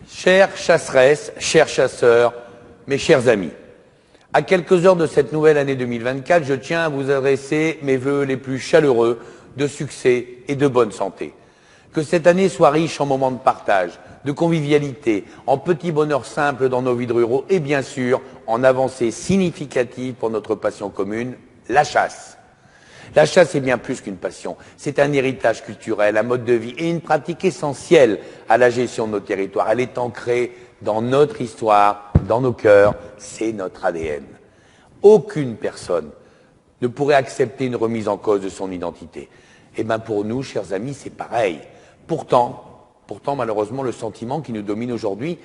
Chères chasseresses, chers chasseurs, mes chers amis, à quelques heures de cette nouvelle année 2024, je tiens à vous adresser mes vœux les plus chaleureux de succès et de bonne santé. Que cette année soit riche en moments de partage, de convivialité, en petits bonheurs simples dans nos vies de ruraux et bien sûr en avancées significatives pour notre passion commune, la chasse. La chasse est bien plus qu'une passion, c'est un héritage culturel, un mode de vie et une pratique essentielle à la gestion de nos territoires. Elle est ancrée dans notre histoire, dans nos cœurs, c'est notre ADN. Aucune personne ne pourrait accepter une remise en cause de son identité. Et bien pour nous, chers amis, c'est pareil. Pourtant, malheureusement, le sentiment qui nous domine aujourd'hui,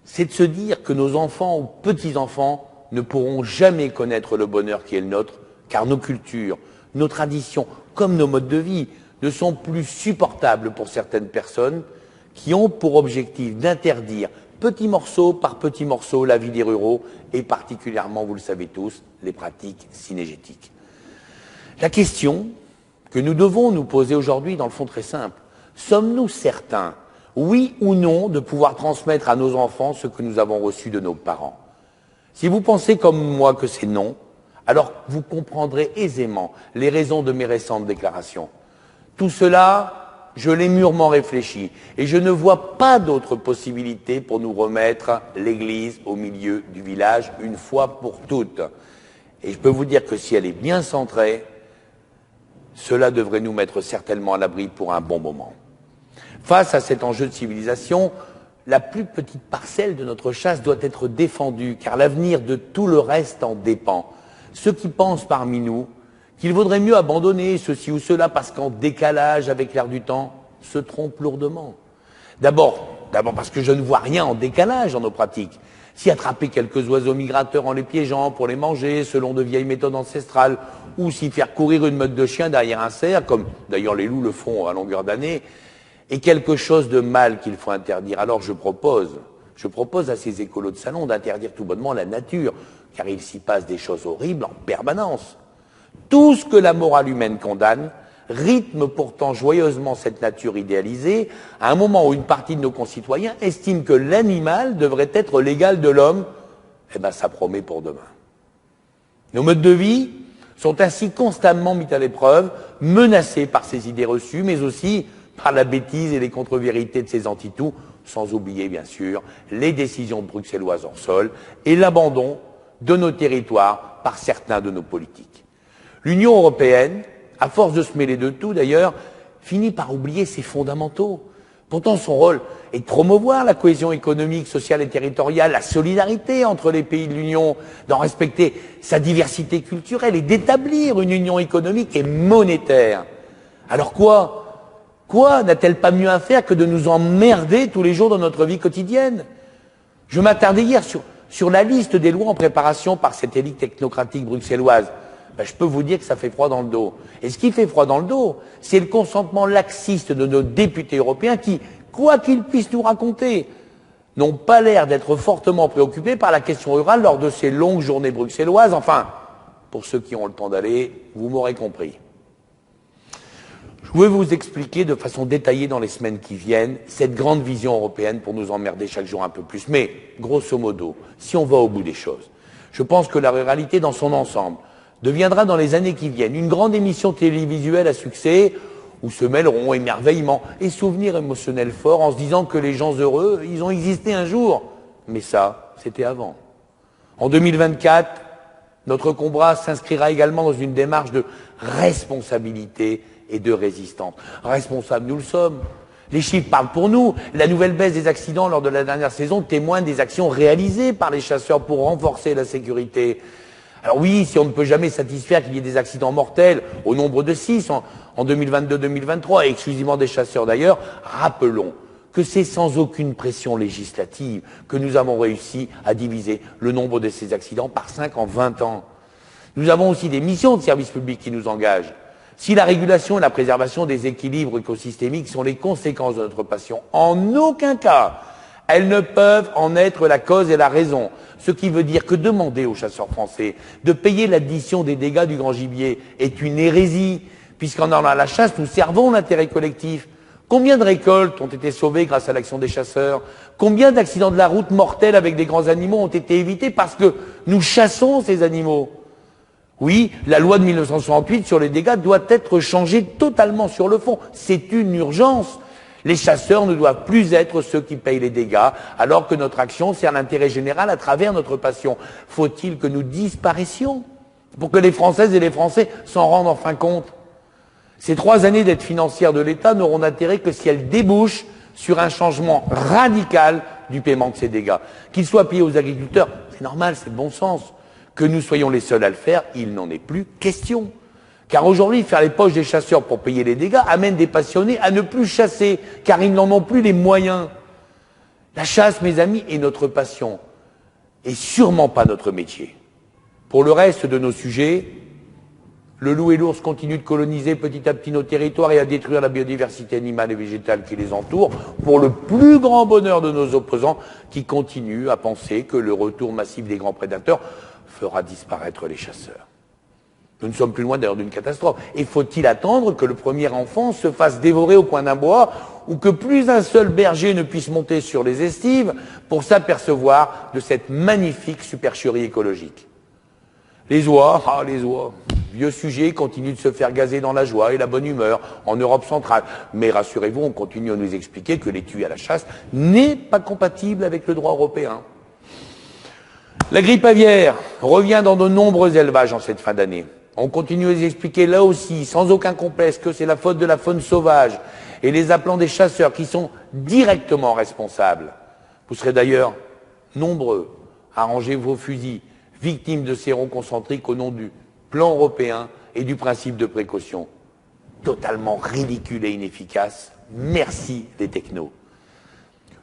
c'est de se dire que nos enfants ou petits-enfants ne pourront jamais connaître le bonheur qui est le nôtre, car nos cultures, nos traditions, comme nos modes de vie, ne sont plus supportables pour certaines personnes qui ont pour objectif d'interdire, petit morceau par petit morceau, la vie des ruraux et particulièrement, vous le savez tous, les pratiques cynégétiques. La question que nous devons nous poser aujourd'hui, dans le fond très simple, sommes-nous certains, oui ou non, de pouvoir transmettre à nos enfants ce que nous avons reçu de nos parents? Si vous pensez comme moi que c'est non, alors vous comprendrez aisément les raisons de mes récentes déclarations. Tout cela, je l'ai mûrement réfléchi et je ne vois pas d'autre possibilité pour nous remettre l'église au milieu du village une fois pour toutes. Et je peux vous dire que si elle est bien centrée, cela devrait nous mettre certainement à l'abri pour un bon moment. Face à cet enjeu de civilisation, la plus petite parcelle de notre chasse doit être défendue, car l'avenir de tout le reste en dépend. Ceux qui pensent parmi nous qu'il vaudrait mieux abandonner ceci ou cela parce qu'en décalage avec l'air du temps, se trompent lourdement. D'abord parce que je ne vois rien en décalage dans nos pratiques. Si attraper quelques oiseaux migrateurs en les piégeant pour les manger selon de vieilles méthodes ancestrales, ou s'y faire courir une meute de chiens derrière un cerf, comme d'ailleurs les loups le font à longueur d'année, est quelque chose de mal qu'il faut interdire. Alors je propose à ces écolos de salon d'interdire tout bonnement la nature, car il s'y passe des choses horribles en permanence. Tout ce que la morale humaine condamne rythme pourtant joyeusement cette nature idéalisée, à un moment où une partie de nos concitoyens estime que l'animal devrait être l'égal de l'homme. Eh bien, ça promet pour demain. Nos modes de vie sont ainsi constamment mis à l'épreuve, menacés par ces idées reçues, mais aussi par la bêtise et les contre-vérités de ces anti-tout, sans oublier bien sûr les décisions bruxelloises hors sol et l'abandon de nos territoires par certains de nos politiques. L'Union européenne, à force de se mêler de tout d'ailleurs, finit par oublier ses fondamentaux. Pourtant, son rôle est de promouvoir la cohésion économique, sociale et territoriale, la solidarité entre les pays de l'Union, d'en respecter sa diversité culturelle et d'établir une union économique et monétaire. Alors quoi n'a-t-elle pas mieux à faire que de nous emmerder tous les jours dans notre vie quotidienne? Je m'attardais hier sur la liste des lois en préparation par cette élite technocratique bruxelloise. Je peux vous dire que ça fait froid dans le dos. Et ce qui fait froid dans le dos, c'est le consentement laxiste de nos députés européens qui, quoi qu'ils puissent nous raconter, n'ont pas l'air d'être fortement préoccupés par la question rurale lors de ces longues journées bruxelloises. Enfin, pour ceux qui ont le temps d'aller, vous m'aurez compris. Je vais vous expliquer de façon détaillée dans les semaines qui viennent cette grande vision européenne pour nous emmerder chaque jour un peu plus. Mais, grosso modo, si on va au bout des choses, je pense que la ruralité dans son ensemble deviendra dans les années qui viennent une grande émission télévisuelle à succès où se mêleront émerveillement et souvenirs émotionnels forts en se disant que les gens heureux, ils ont existé un jour. Mais ça, c'était avant. En 2024, notre combat s'inscrira également dans une démarche de responsabilité et de résistance. Responsables, nous le sommes. Les chiffres parlent pour nous. La nouvelle baisse des accidents lors de la dernière saison témoigne des actions réalisées par les chasseurs pour renforcer la sécurité. Alors oui, si on ne peut jamais satisfaire qu'il y ait des accidents mortels au nombre de 6 en 2022-2023, et exclusivement des chasseurs d'ailleurs, rappelons que c'est sans aucune pression législative que nous avons réussi à diviser le nombre de ces accidents par 5 en 20 ans. Nous avons aussi des missions de service public qui nous engagent. Si la régulation et la préservation des équilibres écosystémiques sont les conséquences de notre passion, en aucun cas elles ne peuvent en être la cause et la raison. Ce qui veut dire que demander aux chasseurs français de payer l'addition des dégâts du grand gibier est une hérésie, puisqu'en allant à la chasse, nous servons l'intérêt collectif. Combien de récoltes ont été sauvées grâce à l'action des chasseurs? Combien d'accidents de la route mortels avec des grands animaux ont été évités parce que nous chassons ces animaux? Oui, la loi de 1968 sur les dégâts doit être changée totalement sur le fond. C'est une urgence. Les chasseurs ne doivent plus être ceux qui payent les dégâts, alors que notre action sert l'intérêt général à travers notre passion. Faut-il que nous disparaissions pour que les Françaises et les Français s'en rendent enfin compte? Ces 3 années d'aide financière de l'État n'auront d'intérêt que si elles débouchent sur un changement radical du paiement de ces dégâts. Qu'ils soient payés aux agriculteurs, c'est normal, c'est de bon sens. Que nous soyons les seuls à le faire, il n'en est plus question. Car aujourd'hui, faire les poches des chasseurs pour payer les dégâts amène des passionnés à ne plus chasser, car ils n'en ont plus les moyens. La chasse, mes amis, est notre passion, et sûrement pas notre métier. Pour le reste de nos sujets, le loup et l'ours continuent de coloniser petit à petit nos territoires et à détruire la biodiversité animale et végétale qui les entoure, pour le plus grand bonheur de nos opposants qui continuent à penser que le retour massif des grands prédateurs fera disparaître les chasseurs. Nous ne sommes plus loin d'ailleurs d'une catastrophe. Et faut-il attendre que le premier enfant se fasse dévorer au coin d'un bois ou que plus un seul berger ne puisse monter sur les estives pour s'apercevoir de cette magnifique supercherie écologique? Les oies, les oies, vieux sujet, continuent de se faire gazer dans la joie et la bonne humeur en Europe centrale. Mais rassurez-vous, on continue à nous expliquer que les tuer à la chasse n'est pas compatible avec le droit européen. La grippe aviaire revient dans de nombreux élevages en cette fin d'année. On continue à les expliquer là aussi, sans aucun complexe, que c'est la faute de la faune sauvage et les appelant des chasseurs qui sont directement responsables. Vous serez d'ailleurs nombreux à ranger vos fusils, victimes de ces ronds concentriques au nom du plan européen et du principe de précaution. Totalement ridicule et inefficace. Merci les technos.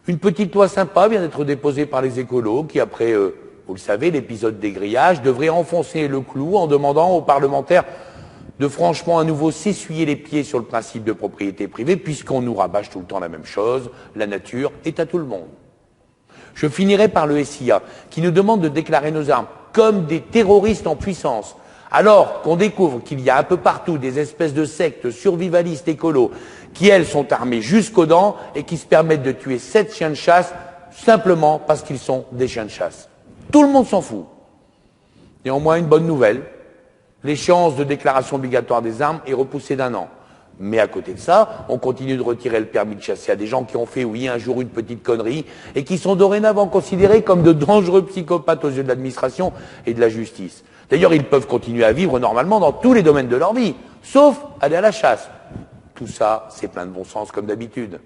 Une petite loi sympa vient d'être déposée par les écolos qui, après, vous le savez, l'épisode des grillages, devrait enfoncer le clou en demandant aux parlementaires de franchement à nouveau s'essuyer les pieds sur le principe de propriété privée, puisqu'on nous rabâche tout le temps la même chose, la nature est à tout le monde. Je finirai par le SIA, qui nous demande de déclarer nos armes comme des terroristes en puissance, alors qu'on découvre qu'il y a un peu partout des espèces de sectes survivalistes écolos qui, elles, sont armées jusqu'aux dents et qui se permettent de tuer 7 chiens de chasse simplement parce qu'ils sont des chiens de chasse. Tout le monde s'en fout. Néanmoins, une bonne nouvelle, l'échéance de déclaration obligatoire des armes est repoussée d'1 an. Mais à côté de ça, on continue de retirer le permis de chasser à des gens qui ont fait, oui, un jour une petite connerie et qui sont dorénavant considérés comme de dangereux psychopathes aux yeux de l'administration et de la justice. D'ailleurs, ils peuvent continuer à vivre normalement dans tous les domaines de leur vie, sauf aller à la chasse. Tout ça, c'est plein de bon sens comme d'habitude.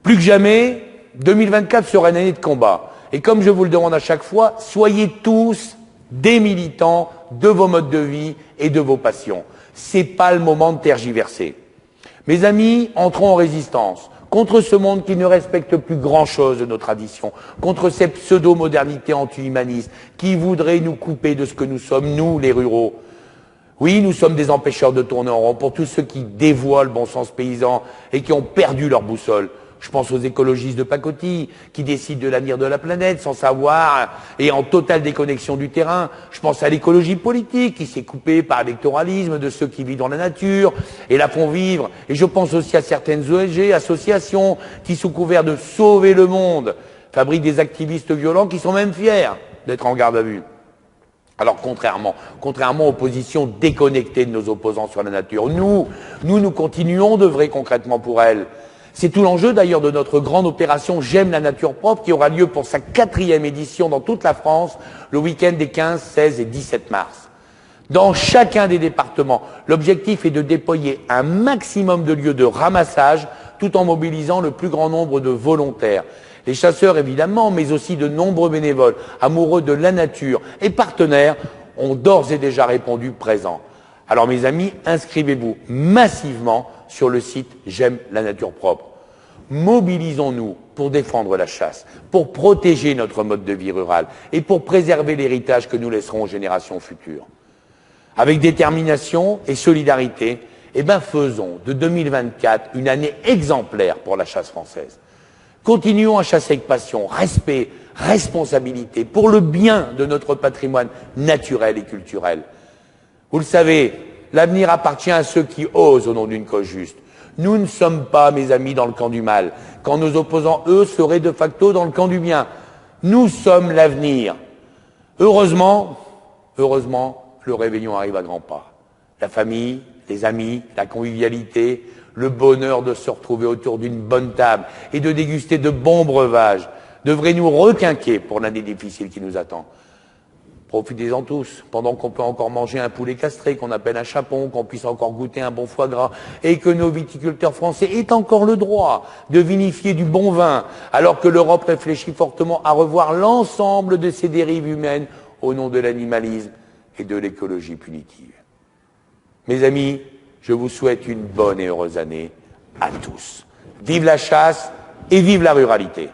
Plus que jamais, 2024 sera une année de combat. Et comme je vous le demande à chaque fois, soyez tous des militants de vos modes de vie et de vos passions. C'est pas le moment de tergiverser. Mes amis, entrons en résistance contre ce monde qui ne respecte plus grand-chose de nos traditions, contre ces pseudo-modernités anti-humanistes qui voudraient nous couper de ce que nous sommes, nous, les ruraux. Oui, nous sommes des empêcheurs de tourner en rond pour tous ceux qui dévoient le bon sens paysan et qui ont perdu leur boussole. Je pense aux écologistes de pacotille qui décident de l'avenir de la planète sans savoir et en totale déconnexion du terrain. Je pense à l'écologie politique qui s'est coupée par l'électoralisme de ceux qui vivent dans la nature et la font vivre. Et je pense aussi à certaines ONG, associations qui, sous couvert de sauver le monde, fabriquent des activistes violents qui sont même fiers d'être en garde à vue. Alors contrairement aux positions déconnectées de nos opposants sur la nature, nous continuons d'œuvrer concrètement pour elle. C'est tout l'enjeu d'ailleurs de notre grande opération J'aime la nature propre qui aura lieu pour sa 4e édition dans toute la France le week-end des 15, 16 et 17 mars. Dans chacun des départements, l'objectif est de déployer un maximum de lieux de ramassage tout en mobilisant le plus grand nombre de volontaires. Les chasseurs évidemment, mais aussi de nombreux bénévoles, amoureux de la nature et partenaires ont d'ores et déjà répondu présents. Alors mes amis, inscrivez-vous massivement sur le site J'aime la nature propre. Mobilisons-nous pour défendre la chasse, pour protéger notre mode de vie rural et pour préserver l'héritage que nous laisserons aux générations futures. Avec détermination et solidarité, faisons de 2024 une année exemplaire pour la chasse française. Continuons à chasser avec passion, respect, responsabilité, pour le bien de notre patrimoine naturel et culturel. Vous le savez, l'avenir appartient à ceux qui osent au nom d'une cause juste. Nous ne sommes pas, mes amis, dans le camp du mal, quand nos opposants, eux, seraient de facto dans le camp du bien. Nous sommes l'avenir. Heureusement, le réveillon arrive à grands pas. La famille, les amis, la convivialité, le bonheur de se retrouver autour d'une bonne table et de déguster de bons breuvages devraient nous requinquer pour l'année difficile qui nous attend. Profitez-en tous, pendant qu'on peut encore manger un poulet castré, qu'on appelle un chapon, qu'on puisse encore goûter un bon foie gras, et que nos viticulteurs français aient encore le droit de vinifier du bon vin, alors que l'Europe réfléchit fortement à revoir l'ensemble de ces dérives humaines au nom de l'animalisme et de l'écologie punitive. Mes amis, je vous souhaite une bonne et heureuse année à tous. Vive la chasse et vive la ruralité!